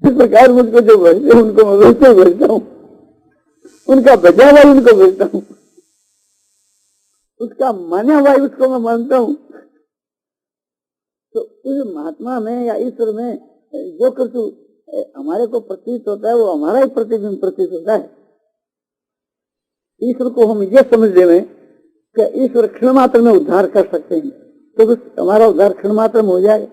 इस प्रकार मुझको जो भजते उनको मैं वैसे भजता हूँ, उनका बजा हुआ उनको भजता हूँ, उसका माना हुआ उसको मैं मानता हूँ। तो उस महात्मा में या ईश्वर में जो कुछ हमारे को प्रतीत होता है वो हमारा ही प्रतिबिंब प्रतीत होता है। ईश्वर को हम ये समझ लें कि ईश्वर क्षण मात्र में उद्धार कर सकते हैं, तो बस हमारा उद्धार क्षण मात्र में हो जाएगा।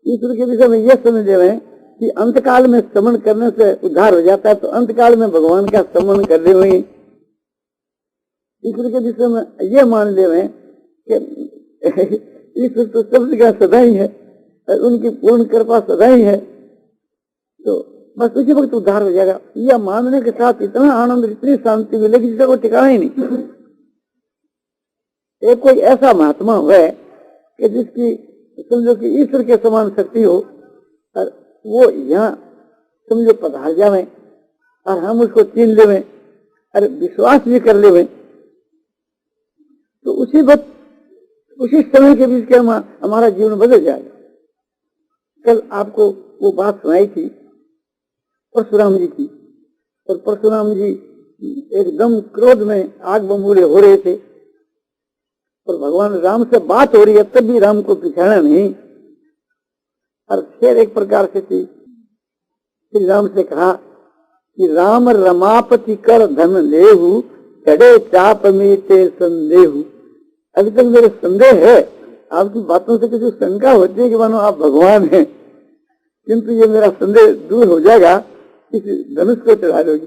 ईश्वर के विषय में यह समझ लें कि अंतकाल में स्मरण करने से उद्धार हो जाता है, तो अंतकाल में भगवान का स्मरण कर ले हुए। ईश्वर के विषय में यह मान ले कि ईश्वर तो सब जगह सदा ही है और उनकी पूर्ण कृपा सदा ही है, तो बस उसी वक्त उद्धार हो जाएगा। यह मानने के साथ इतना आनंद, इतनी शांति मिलेगी जिसका कोई ठिकाना ही नहीं। एक कोई ऐसा महात्मा है कि जिसकी समझो कि ईश्वर के समान शक्ति हो और वो यहाँ समझो पधार जावे और हम उसको चीन लेवे और विश्वास भी कर लेवे, तो उसी वक्त उसी समय के बीच के हमारा जीवन बदल जाएगा। कल आपको वो बात सुनाई थी परशुराम जी की, और परशुराम जी एकदम क्रोध में आग बबूले हो रहे थे और भगवान राम से बात हो रही है, तब भी राम को पिछाड़ा नहीं। और फिर एक प्रकार से श्री राम से कहा कि राम रमापति कर धन लेहु, चढ़े चाप मीते संदेहु। अभी तक मेरे संदेह है, आपकी बातों से किसी शंका होती है कि मानो आप भगवान हैं, किंतु ये मेरा संदेह दूर हो जाएगा, इस धनुष को चढ़ा दोगी।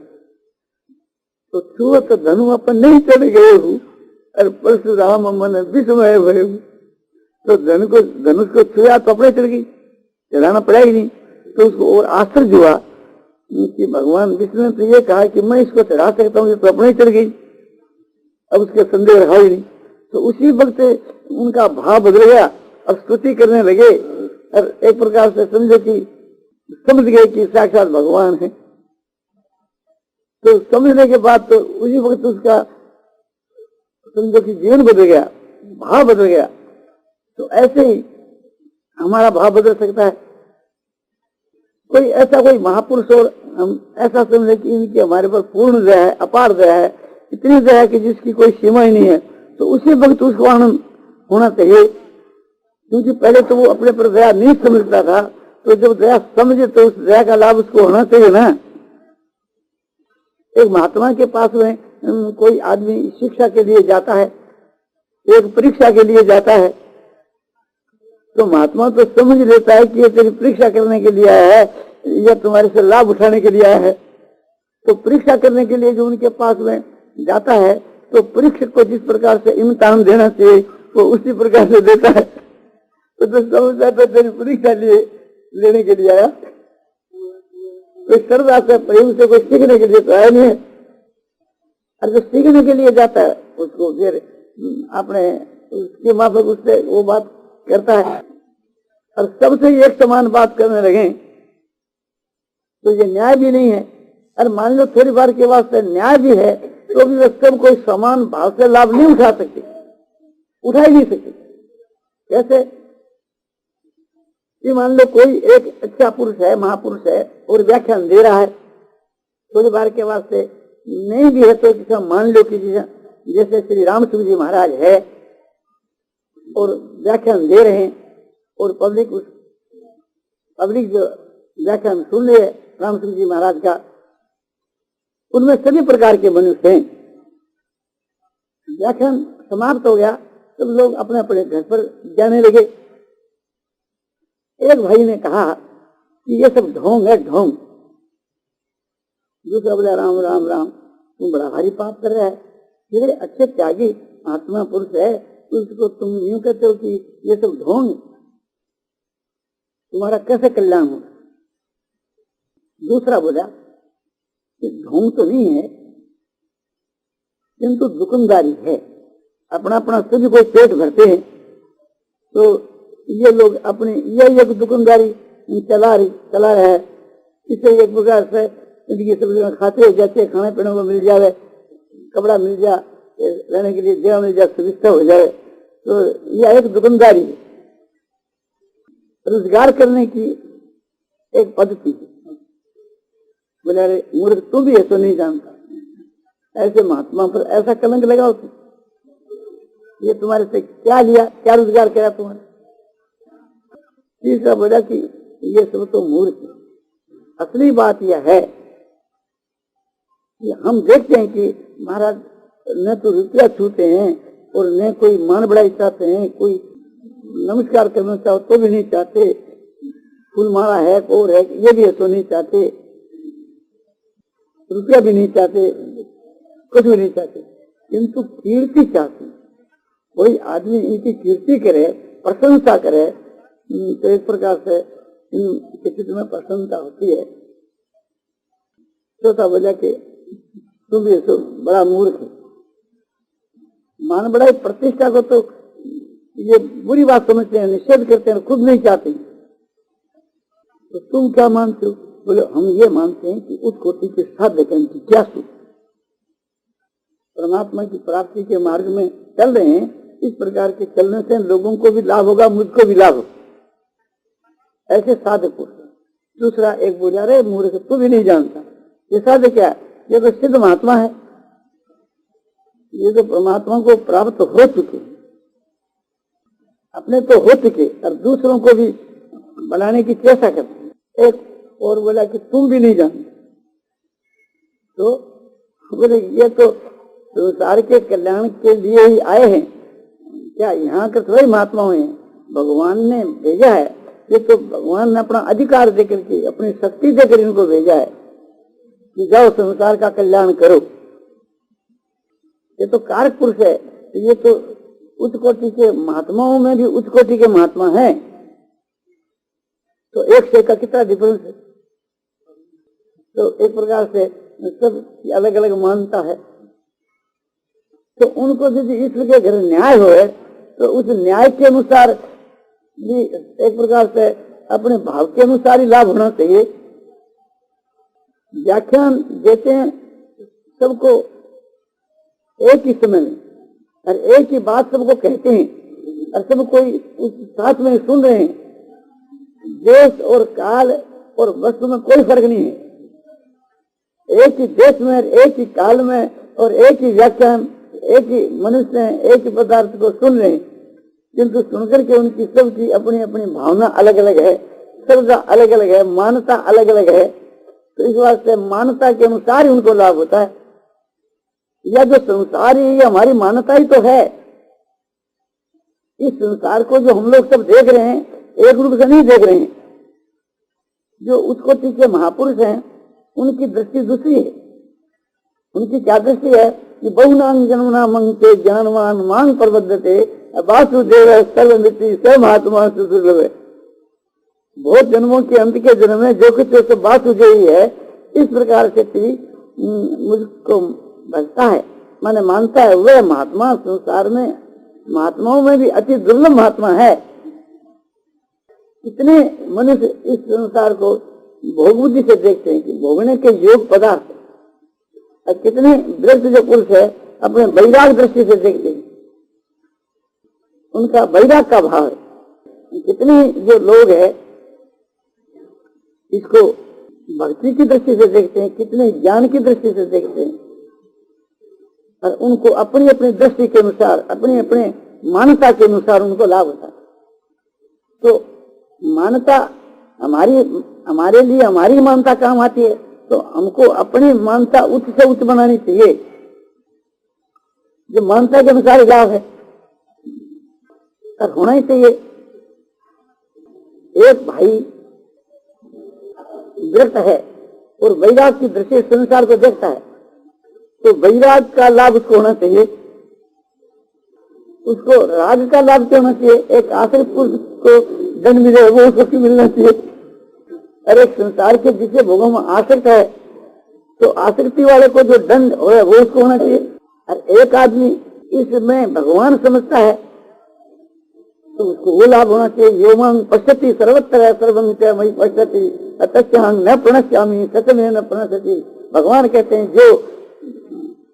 तो छुअत धनु अपन नहीं चढ़ गए हूँ और परशुराम मन विस्मय भय। तो धनुष को छुआ तो अपने चढ़ गई, चढ़ाना पड़ा ही नहीं। तो उसको और आश्चर्य हुआ कि भगवान विष्णु ने तो ये कहा कि मैं इसको चढ़ा सकता हूँ, तो अपने चढ़ गई, अब उसके संदेह रहा ही नहीं। तो उसी वक्त उनका भाव बदल गया और स्तुति करने लगे और एक प्रकार से समझो कि समझ गए कि साक्षात भगवान है। तो समझने के बाद तो उसी वक्त उसका समझो कि जीवन बदल गया, भाव बदल गया। तो ऐसे ही हमारा भाव बदल सकता है। कोई महापुरुष और हम ऐसा समझे कि इनकी हमारे पर पूर्ण दया है, अपार दया है, इतनी दया है कि जिसकी कोई सीमा ही नहीं है, तो उसी वक्त उसको आनंद होना चाहिए। क्योंकि पहले तो वो अपने पर दया नहीं समझता था, तो जब दया समझे तो उस दया का लाभ उसको होना चाहिए ना। एक महात्मा के पास में कोई आदमी शिक्षा के लिए जाता है, एक परीक्षा के लिए जाता है, तो महात्मा तो समझ लेता है कि ये तेरी परीक्षा करने के लिए आया है, या तुम्हारे से लाभ उठाने के लिए आया है। तो परीक्षा करने के लिए जो उनके पास में जाता है, तो परीक्षक को जिस प्रकार से इम्तिहान देना चाहिए वो उसी प्रकार से देता है। तो समझता है तेरी परीक्षा लेने के लिए आया, कोई श्रद्धा से प्रेम से कोई सीखने के लिए तो आया नहीं है। और जो सीखने के लिए जाता है उसको फिर अपने उसके माफक उससे वो बात करता है और सबसे एक समान बात करने लगे, तो ये न्याय भी नहीं है। और मान लो थोड़ी बार के वास्ते न्याय भी है, तो भी सब कोई समान भाव से लाभ नहीं उठा सकते, उठा ही नहीं सकते। कैसे कि मान लो कोई एक अच्छा पुरुष है, महापुरुष है और व्याख्यान दे रहा है, थोड़ी बार के वास्ते नहीं भी है, तो किसा मान लो कि जैसे श्री रामचंद्र जी महाराज है और व्याख्यान दे रहे हैं और पब्लिक जो व्याख्यान सुन रहे रामचंद्र जी महाराज का, उनमें सभी प्रकार के मनुष्य हैं। व्याख्यान समाप्त हो गया, सब लोग अपने अपने घर पर जाने लगे। एक भाई ने कहा कि ये सब ढोंग है, ढोंग। दूसरा बोला राम राम राम, तुम बड़ा भारी पाप कर रहा है, ये अच्छे त्यागी महात्मा पुरुष है, तो उसको तुम यूं कहते हो कि ये सब ढोंग, तुम्हारा कैसे कल्याण हो। दूसरा बोला कि ढोंग तो नहीं है, किंतु दुकानदारी है, अपना अपना सभी कोई पेट भरते हैं, तो ये लोग अपनी यही एक दुकानदारी चला रहे हैं। इससे एक प्रकार से इनकी सब खाते जाते, खाने पीने को मिल जाए, कपड़ा मिल जाए, रहने के लिए जगह मिल जाए, सुविधा हो जाए, तो यह एक दुकानदारी है। रोजगार करने की एक पद्धति है। बोले अरे मूर्ख, तू भी ऐसा नहीं जानता, ऐसे महात्मा पर ऐसा कलंक लगाओ तुम, ये तुम्हारे से क्या लिया, क्या रोजगार किया तुम्हारे। तीसरा बोला कि ये सब तो मूर्ख है। असली बात यह है कि हम देखते हैं कि महाराज न तो रुपया छूते हैं और न कोई मान बढ़ाई चाहते हैं, कोई नमस्कार करना चाहो तो भी नहीं चाहते, फूल माला है और है ये भी ऐसा नहीं चाहते, रुपया भी नहीं चाहते, कुछ भी नहीं चाहते, किंतु कीर्ति चाहते। कोई आदमी इनकी कीर्ति करे, प्रशंसा करे, तो एक प्रकार से किसी में प्रसन्नता होती है। चौथा बोला कि तुम भी ऐसा बड़ा मूर्ख है। मान बढ़ाई प्रतिष्ठा को तो ये बुरी बात समझते हैं, निषेध करते हैं, खुद नहीं चाहते। तो तुम क्या मानते हो? बोले हम ये मानते हैं कि उस कोटि के साध्य का इनकी क्या सुख, परमात्मा की प्राप्ति के मार्ग में चल रहे हैं। इस प्रकार के चलने से लोगों को भी लाभ होगा, मुझको भी लाभ होगा, ऐसे साधक पुरुष। दूसरा एक बोला रे मूर्ख, तू भी नहीं जानता, ये साधक क्या है? ये तो सिद्ध महात्मा है, ये तो परमात्मा को प्राप्त हो चुके, अपने तो हो चुके और दूसरों को भी बनाने की चेष्टा करते। एक और बोला कि तुम भी नहीं जानते, तो बोले ये तो संसार के कल्याण के लिए ही आए हैं, क्या यहाँ के थोड़े महात्मा हुए हैं, भगवान ने भेजा है। ये तो भगवान ने अपना अधिकार देकर के, अपनी शक्ति देकर इनको भेजा है कि जाओ संसार का कल्याण करो। ये तो कारक पुरुष है, ये तो उच्च कोटि के महात्माओं में भी उच्च कोटि के महात्मा हैं। तो एक से का कितना डिफरेंस है? तो एक प्रकार से सब अलग अलग मानता है। तो उनको यदि ईश्वर के घर न्याय हो तो उस न्याय के अनुसार भी एक प्रकार से अपने भाव के अनुसार ही लाभ होना चाहिए। व्याख्यान देते हैं सबको एक ही समय में और एक ही बात सबको कहते हैं और सब कोई उस साथ में सुन रहे हैं। देश और काल और वस्तु में कोई फर्क नहीं है। एक ही देश में, एक ही काल में और एक ही व्याख्यान, एक ही मनुष्य है, एक ही पदार्थ को सुन रहे हैं, किंतु सुनकर के उनकी सबकी अपनी अपनी भावना अलग अलग है, सबका अलग अलग है, मान्यता अलग अलग है। तो इस वास्ते मान्यता के अनुसार ही उनको लाभ होता है। या जो संसार ही हमारी मान्यता ही तो है। इस संसार को जो हम लोग सब देख रहे हैं एक रूप से नहीं देख रहे हैं। जो उच्च कोटि के महापुरुष हैं उनकी दृष्टि दूसरी है। उनकी क्या दृष्टि है कि बहुनांग जन्मना मंगते ज्ञानवान मांग प्रबद्धते वासुदेव सर्वमिति स महात्मा सुदुर्लभ। बहुत जन्मों के अंत के जन्म में जो कुछ सब वासुदेव ही है। इस प्रकार से मुझको भजता है, माने मानता है, वह महात्मा संसार में महात्माओं में भी अति दुर्लभ महात्मा है। कितने मनुष्य इस संसार को भोग बुद्धि से देखते हैं कि भोगने के योग पदार्थ, और कितने वृद्ध जो पुरुष है अपने वैराग दृष्टि से देखते हैं, उनका वैराग का भाव है। कितने जो लोग हैं इसको भक्ति की दृष्टि से देखते हैं, कितने ज्ञान की दृष्टि से देखते हैं, और उनको अपनी अपनी दृष्टि के अनुसार, अपने अपने मान्यता के अनुसार उनको लाभ होता है। तो मान्यता हमारे लिए हमारी मान्यता काम आती है, तो हमको अपनी मान्यता उच्च से उच्च बनानी चाहिए, जो मान्यता के अनुसार लाभ है और होना ही चाहिए। एक भाई विरक्त है और वैराग की दृष्टि संसार को देखता है, तो वैराग का लाभ उसको होना चाहिए। उसको राग का लाभ क्यों होना चाहिए? एक आश्रित पुरुष को दंड मिले वो उसको क्यों मिलना चाहिए? और एक संसार के जिसे भोगों में आसक्त है तो आसक्ति वाले को जो दंड हो वो उसको होना चाहिए। और एक आदमी इसमें भगवान समझता है तो उसको वो लाभ होना चाहिए। योमांग पश्यति सर्वत्र सर्वमित मयि पश्यति अतस्याहं न प्रणश्यामि सचमे न प्रणश्यति। भगवान कहते हैं जो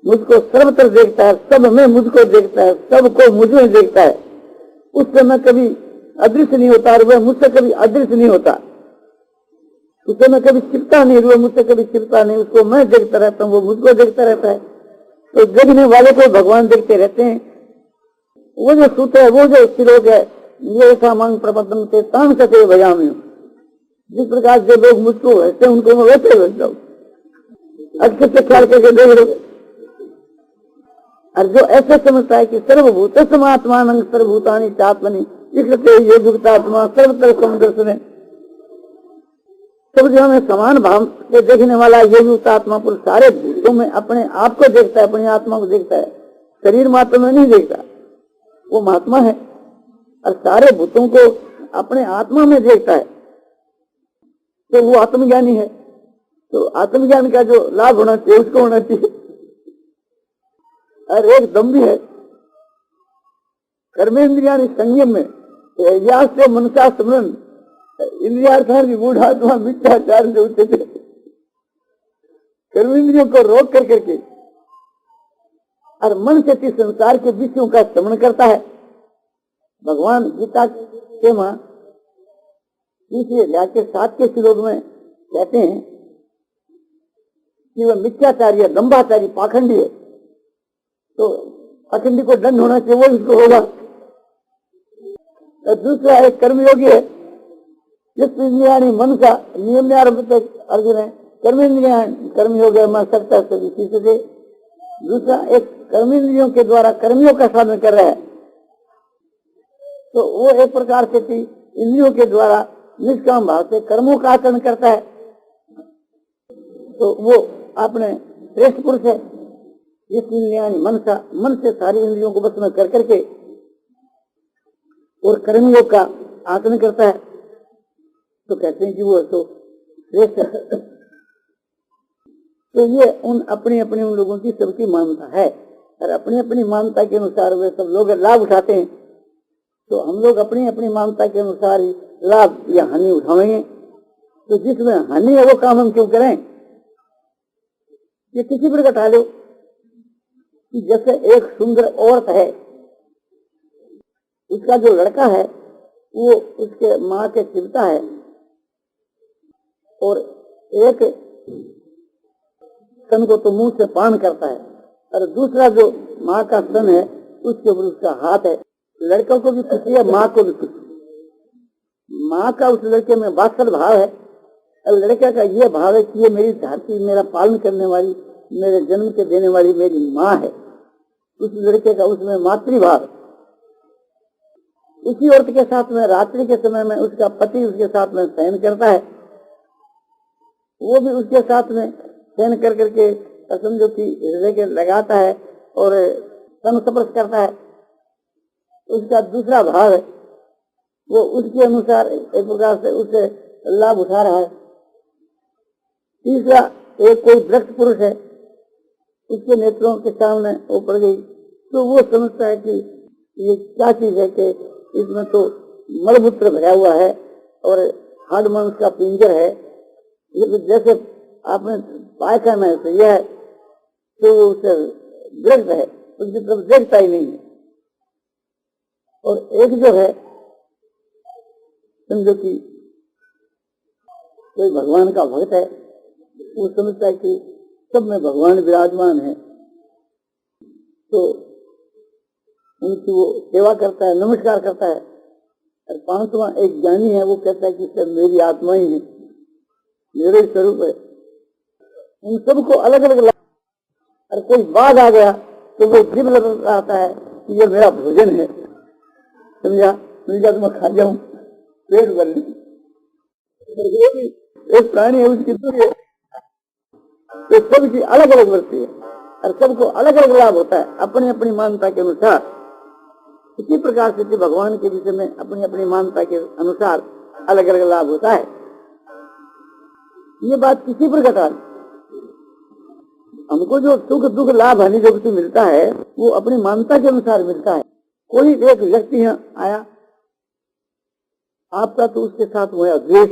मुझको सर्वत्र देखता है, सब में मुझको देखता है, सबको मुझ में देखता है, उससे मैं कभी अदृश्य नहीं होता और वह मुझसे कभी अदृश्य नहीं होता। उसे मैं कभी चिपता नहीं, वो मुझसे कभी चिपता नहीं, उसको मैं देखता रहता हूँ, वो मुझको देखता रहता है। तो देखने वाले को भगवान देखते रहते हैं। वो जो सूत्र है, वो जो श्लोक है, ये सामांग प्रपदम से तान सके भजामी, जिस प्रकार जो लोग मुझको वैसे उनको मैं वैसे बैठता हूँ, अच्छे से ख्याल करके देख लो। और जो ऐसे समझता है कि सर्वभूत समात्मान सर्वभूतानि चात्मनि इसलिए ये युक्तात्मा सर्वत्र समुद्र, सब जो हमें समान भाव से देखने वाला ये युक्तात्मा पुरुष सारे भूतों में अपने आप को देखता है, अपनी आत्मा को देखता है, शरीर मात्र में नहीं देखता, वो महात्मा है और सारे भूतों को अपने आत्मा में देखता है, तो वो आत्मज्ञानी है। तो आत्मज्ञान का जो लाभ होना चाहिए उसको होना चाहिए। और एक दम भी है, कर्मेंद्रिया संयम में से मनसा स्मरण इंद्रियार्थान विमूढ़ात्मा मिथ्याचार से उठते थे। कर्मेंद्रियों को रोक कर करके और मन से संसार के विषयों का श्रवण करता है। भगवान गीता के मां तीसरे अध्याय के 7 के श्लोक में कहते हैं कि वह मिथ्याचारी है, दंभाचारी, पाखंडी है, तो पाखंडी को दंड होना चाहिए, वो इसको होगा। और दूसरा एक कर्मयोगी है, जिस इंद्रियाणी मन का नियम में आरंभ अर्जुन है, कर्मेंद्रिया कर्मयोग है सकता से। दूसरा एक कर्मेंद्रियों के द्वारा कर्मियों का साधन कर रहा है, तो वो एक प्रकार से इंद्रियों के द्वारा निष्काम भाव से कर्मों का आचरण करता है, तो वो अपने श्रेष्ठ पुरुष है। इस इंद्रियाणी मन से सारी इंद्रियों को बस में कर करके और कर्मयोग का आचरण करता है, तो कहते हैं कि वो तो श्रेष्ठ है। तो ये अपनी अपनी उन लोगों की सबकी मान्यता है, और अपनी अपनी मान्यता के अनुसार वे सब लोग लाभ उठाते हैं। तो हम लोग अपनी अपनी मान्यता के अनुसार ही लाभ या हानि उठाएंगे। तो जिसमें हानि है वो काम हम क्यों करें? ये किसी पर घटा लो कि जैसे एक सुंदर औरत है, उसका जो लड़का है वो उसके माँ के चिपता है, और एक स्तन को तो मुंह से पान करता है, और दूसरा जो माँ का स्तन है उसके ऊपर उसका हाथ है। लड़कों को भी खुशी है, माँ को भी खुशी। माँ का उस लड़के में वात्सल भाव है, और लड़के का ये भाव है कि ये मेरी धरती, मेरा पालन करने वाली, मेरे जन्म के देने वाली मेरी माँ है। उस लड़के का उसमें मातृभाव। उसी औरत के साथ में रात्रि के समय में उसका पति उसके साथ में शयन करता है, वो भी उसके साथ में शयन कर करके समझो कि हृदय के लगाता है और स्तन स्पर्श करता है। उसका दूसरा भाव है, वो उसके अनुसार एक प्रकार से उससे लाभ उठा रहा है। तीसरा एक कोई वृक्ष पुरुष है, उसके नेत्रों के सामने वो पड़ गई, तो वो समझता है कि ये क्या चीज है कि इसमें तो मलमूत्र भरा हुआ है और हाड़ मांस का पिंजर है, ये तो जैसे आपने पायखाना है, तो यह है, तो वो उसे वृक्ष है, उसकी तरफ देखता ही नहीं है। और एक जो है समझो कि कोई भगवान का भक्त है, वो समझता है कि सब में भगवान विराजमान है, तो उनकी वो सेवा करता है, नमस्कार करता है। और 5वां एक ज्ञानी है, वो कहता है कि सब मेरी आत्मा ही है, मेरे स्वरूप है। उन सबको अलग अलग और कोई बाघ आ गया तो वो जिद लगाता है कि ये मेरा भोजन है, समझा, मिल जा तो मैं खा जाऊं, पेट भर ले। एक प्राणी है, उसकी दूरी है, तो सबकी अलग अलग वृत्ति है और सबको अलग अलग लाभ होता है अपनी अपनी मान्यता के अनुसार। इसी प्रकार से भगवान के विषय में अपनी अपनी मान्यता के अनुसार अलग अलग लाभ होता है। ये बात किसी पर घटा, हमको जो सुख दुख लाभ हानि जो कुछ मिलता है वो अपनी मान्यता के अनुसार मिलता है। कोई एक व्यक्ति यहाँ आया, आपका तो उसके साथ हुआ द्वेष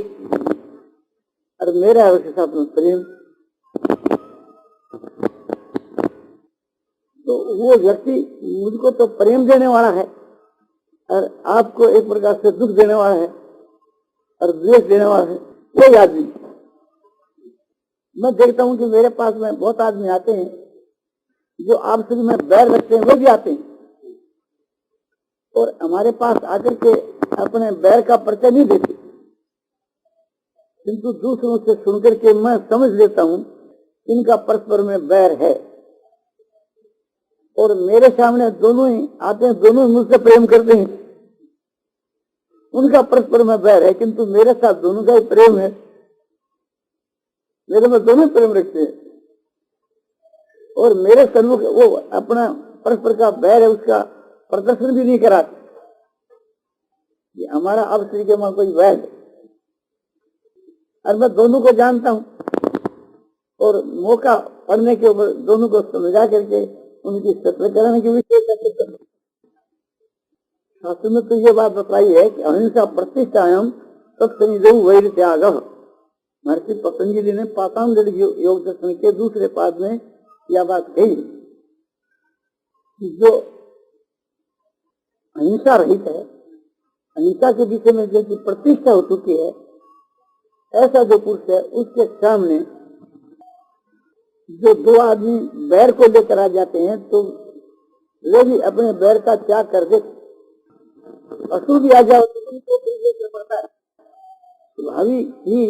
और मेरा है उसके साथ में प्रेम, तो वो व्यक्ति मुझको तो प्रेम देने वाला है और आपको एक प्रकार से दुख देने वाला है और द्वेष देने वाला है। कोई आदमी मैं देखता हूँ कि मेरे पास में बहुत आदमी आते हैं जो आपसे में बैर रखते हैं, वो भी आते हैं और हमारे पास आकर के अपने बैर का परिचय नहीं देते, किंतु दूसरों से सुनकर के मैं समझ लेता हूँ इनका परस्पर में बैर है। और मेरे सामने दोनों ही आते हैं, दोनों मुझसे प्रेम करते हैं, उनका परस्पर में बैर है, किंतु मेरे साथ दोनों का ही प्रेम है, मेरे में दोनों प्रेम रखते हैं और मेरे सन्मुख वो अपना परस्पर का बैर है उसका प्रदर्शन भी नहीं कराते। ये हमारा अब श्री के मां कोई बैर है और मैं दोनों को जानता हूं और मौका पड़ने के ऊपर दोनों को समझा करके उनकी सत्रीकरण की विषय शास्त्र में तो ये बात बताई है कि अहिंसा प्रतिष्ठायाम तत्संजो वैर त्याग। महर्षि पतंजलि ने पातांजल योग दर्शन के दूसरे पाद में यह बात कही, जो अहिंसा रहित है, अहिंसा के विषय में जो प्रतिष्ठा हो चुकी है, ऐसा जो पुरुष है उसके सामने जो दो आदमी बैर को लेकर आ जाते हैं तो वे भी अपने बैर का त्याग कर दे। असुर भी आ जाओ तो उनको लेकर पड़ता है, भावी ही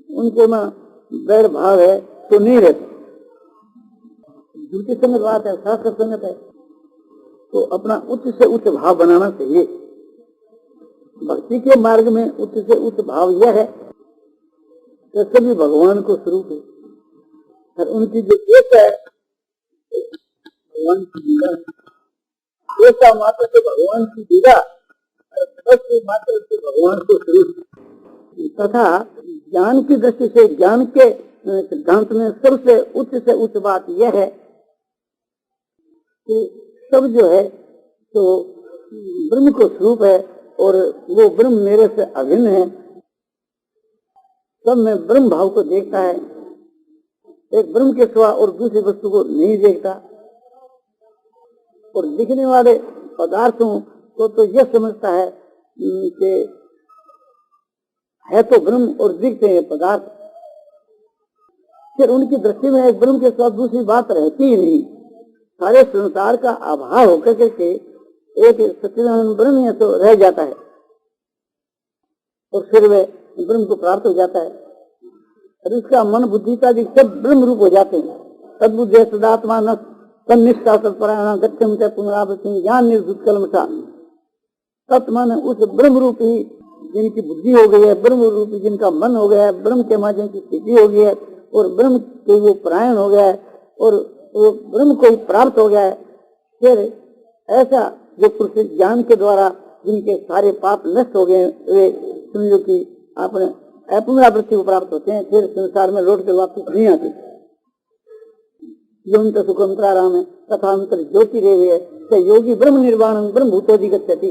उनके में बैर भाव है तो नहीं रहते। झूठी संगत बात है, शास्त्र संगत है, तो अपना उच्च से उच्च भाव बनाना चाहिए। भक्ति के मार्ग में उच्च से उच्च भाव यह है कि सभी भगवान को स्वरूप है और उनकी जो देश है भगवान की लीला, ऐसा मात्र से भगवान की लीला मात्र से भगवान को स्वरूप। तथा ज्ञान की दृष्टि से ज्ञान के सिद्धांत में सबसे उच्च बात यह है कि सब जो है तो ब्रह्म को स्वरूप है और वो ब्रह्म मेरे से अभिन्न है। सब में ब्रह्म भाव को देखता है, एक ब्रह्म के सिवा और दूसरी वस्तु को नहीं देखता। और दिखने वाले पदार्थों को तो यह समझता है कि है तो ब्रह्म और दिखते हैं पदार्थ, फिर उनकी दृष्टि में एक ब्रह्म के साथ दूसरी बात रहती ही नहीं। सारे संसार का अभाव होकर के एक सच्चिदानंद ब्रह्म है तो रह जाता है और फिर वे ब्रह्म को प्राप्त हो जाता है और उसका मन बुद्धि का भी सब ब्रह्म रूप हो जाते हैं। तद्बुद्धे सदात्मा न तन्निष्ठा तत्परायण गच्छम च पुनरावृत्ति ज्ञान निर्धुत कलमसा। तत्मन उस ब्रह्म रूप ही जिनकी बुद्धि हो गई है, ब्रह्म रूप जिनका मन हो गया है, ब्रह्म के माध्यम की स्थिति हो गई है और ब्रह्म के वो परायण हो गया है और वो ब्रह्म को ही प्राप्त हो गया है। फिर ऐसा जो पुरुष ज्ञान के द्वारा जिनके सारे पाप नष्ट हो गए, वे समझो कि अपने पुनरावृत्ति को प्राप्त होते हैं, फिर संसार में लौट कर वापस नहीं आते। योनित सुखंतराराम है तथा अंतर ज्योति रे है योगी ब्रह्म निर्वाण ब्रह्म भूतोदि गच्छति।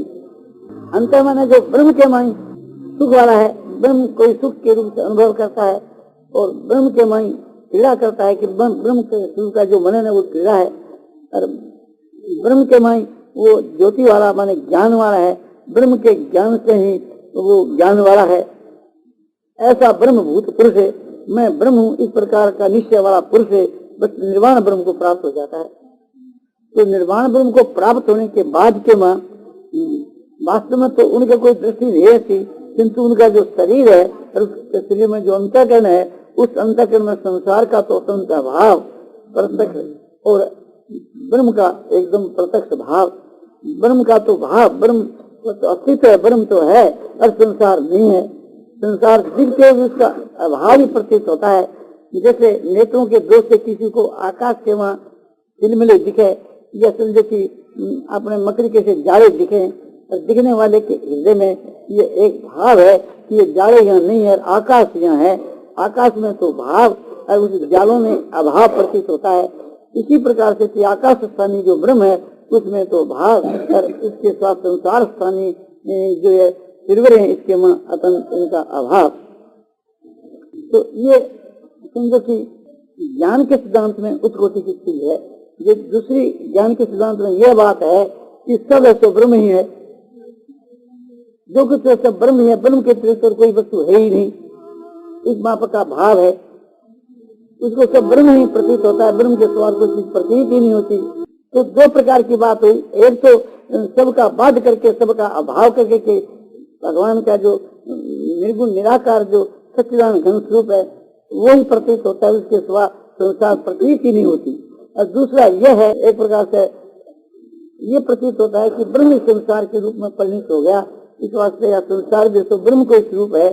अंत माने जो ब्रह्म के माई सुख वाला है, ब्रह्म कोई सुख के रूप से अनुभव करता है और ब्रह्म के माई क्रीड़ा करता है कि ब्रह्म के सुख का जो मनन है वो क्रीड़ा है और ब्रह्म के माई वो ज्योति वाला माने ज्ञान वाला है, ब्रह्म के ज्ञान से ही वो ज्ञान वाला है। ऐसा ब्रह्म भूत पुरुष है, मैं ब्रह्म हूँ, इस प्रकार का निश्चय वाला पुरुष है, बस निर्वाण ब्रह्म को प्राप्त हो जाता है। तो निर्वाण ब्रह्म को प्राप्त होने के बाद के मां वास्तव में तो उनका कोई दृष्टि नहीं रहती, किंतु उनका जो शरीर है और उस शरीर में जो अंतःकरण है, उस अंतःकरण में संसार का तो अत्यंत भाव प्रत्यक्ष और ब्रह्म का एकदम प्रत्यक्ष भाव। ब्रह्म का तो भाव, ब्रह्म तो अस्तित्व है, ब्रह्म तो है और संसार नहीं है। संसार दिखते हुए उसका अभाव ही प्रतीत होता है। जैसे नेत्रों के दोष से किसी को आकाश के वहां तिलमिले दिखे या समझो कि अपने मकड़ी के से जाड़े दिखे, और दिखने वाले के हृदय में ये एक भाव है कि ये जाड़े यहाँ नहीं है, आकाश यहाँ है। आकाश में तो भाव और उस जालों में अभाव प्रतीत होता है। इसी प्रकार से आकाश स्थानीय जो ब्रह्म है उसमें तो भाव और उसके साथ संसार स्थानीय जो है सिरवर है, इसके में अत्यंत उनका अभाव। तो ये समझो कि ज्ञान के सिद्धांत में उच्च कोटि की चीज है। ये दूसरी ज्ञान के सिद्धांत में यह बात है कि सब है तो ब्रह्म ही है, जो कुछ है सब ब्रह्म है, ब्रह्म के अतिरिक्त कोई वस्तु है ही नहीं। इस माप का भाव है। उसको सब ब्रह्म ही प्रतीत होता है, ब्रह्म के सिवा कोई चीज प्रतीत ही नहीं होती। तो दो प्रकार की बात हुई, एक तो सबका बाध करके, सबका अभाव करके के भगवान का जो निर्गुण निराकार जो सच्चिदानंद घन स्वरूप है वही प्रतीत होता है, उसके सिवा संसार प्रतीत ही नहीं होती। और दूसरा यह है, एक प्रकार से ये प्रतीत होता है कि ब्रह्म संसार के रूप में परिणित हो गया। इस वास्ते यह संसार जो तो ब्रह्म को स्वरूप है,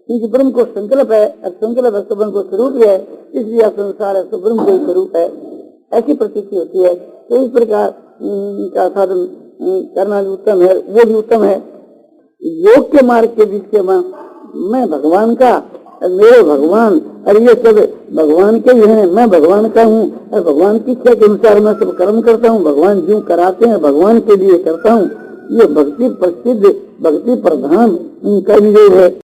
क्योंकि ब्रह्म को संकल्प है और संकल्प है तो ब्रह्म को स्वरूप है, इसलिए संसार है तो ब्रह्म को स्वरूप है, ऐसी प्रतीति होती है। तो इस प्रकार का साधन करना जो उत्तम है वो भी उत्तम है। योग के मार्ग के बीच के मैं भगवान का, मेरे भगवान, और ये सब भगवान के ही हैं, मैं भगवान का हूँ और भगवान की इच्छा के अनुसार मैं सब कर्म करता हूँ, भगवान जो कराते हैं भगवान के लिए करता हूँ। ये भक्ति प्रसिद्ध, भक्ति प्रधान कर्मयोग है।